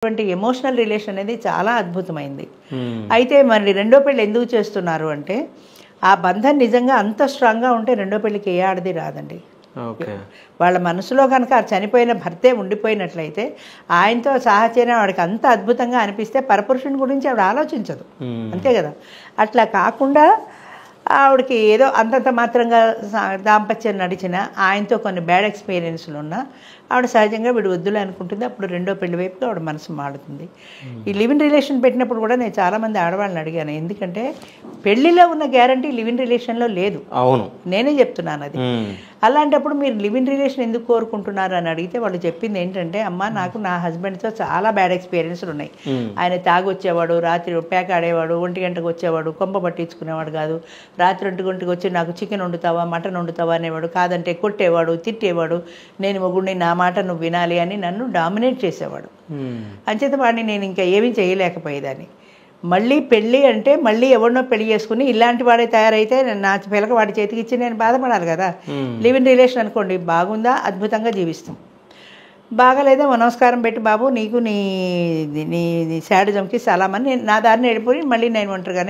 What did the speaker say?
Emotional relation అనేది చాలా అద్భుతమైంది. అయితే మరి రెండో పెళ్ళి ఎందుకు చేస్తున్నారు అంటే ఆ బంధం నిజంగా అంత స్ట్రాంగ్గా ఉంటే రెండో పెళ్ళికి ఏ ఆడది రాదండి. వాళ్ళ మనసులో కనుక చనిపోయిన భర్తే ఉండిపోయినట్లయితే ఆయనతో సాహచర్యం ఆవిడకి అంత అద్భుతంగా అనిపిస్తే పరపురుషుని గురించి ఆవిడ ఆలోచించదు, అంతే కదా. అట్లా కాకుండా ఆవిడకి ఏదో అంతంత మాత్రంగా దాంపత్యం నడిచిన ఆయనతో కొన్ని బ్యాడ్ ఎక్స్పీరియన్స్లు ఉన్నా ఆవిడ సహజంగా వీడు వద్దులే అనుకుంటుంది. అప్పుడు రెండో పెళ్లి వైపుగా ఆవిడ మనసు మాడుతుంది. ఈ లివ్ ఇన్ రిలేషన్ పెట్టినప్పుడు కూడా నేను చాలామంది ఆడవాళ్ళని అడిగాను, ఎందుకంటే పెళ్లిలో ఉన్న గ్యారంటీ లివ్ ఇన్ రిలేషన్లో లేదు. అవును, నేనే చెప్తున్నాను అది. అలాంటప్పుడు మీరు లివ్ ఇన్ రిలేషన్ ఎందుకు కోరుకుంటున్నారు అని అడిగితే వాళ్ళు చెప్పింది ఏంటంటే, అమ్మ నాకు నా హస్బెండ్తో చాలా బ్యాడ్ ఎక్స్పీరియన్స్లు ఉన్నాయి. ఆయన తాగొచ్చేవాడు, రాత్రి పేక ఆడేవాడు, 1 గంటకు వచ్చేవాడు, కొంప పట్టించుకునేవాడు కాదు. రాత్రి 1 గంటకు వచ్చి నాకు చికెన్ వండుతావా మటన్ వండుతావా అనేవాడు, కాదంటే కొట్టేవాడు, తిట్టేవాడు, నేను మొగుడిని నా మాట నువ్వు వినాలి అని నన్ను డామినేట్ చేసేవాడు. అంచేత వాడిని నేను ఇంకా ఏమీ చేయలేకపోయేదాన్ని. మళ్ళీ పెళ్ళి అంటే మళ్ళీ ఎవరినో పెళ్లి చేసుకుని ఇలాంటి వాడే తయారైతే నా పిల్లక వాడి చేతికి ఇచ్చి నేను బాధపడాలి కదా. లివ్ ఇన్ రిలేషన్ అనుకోండి, బాగుందా అద్భుతంగా జీవిస్తాం, బాగాలేదా నమస్కారం పెట్టి బాబు నీకు నీ శాడిజంకి సలామని నేను నా దారిని వెళ్ళిపోయి మళ్ళీ నేను ఒంటరిగానే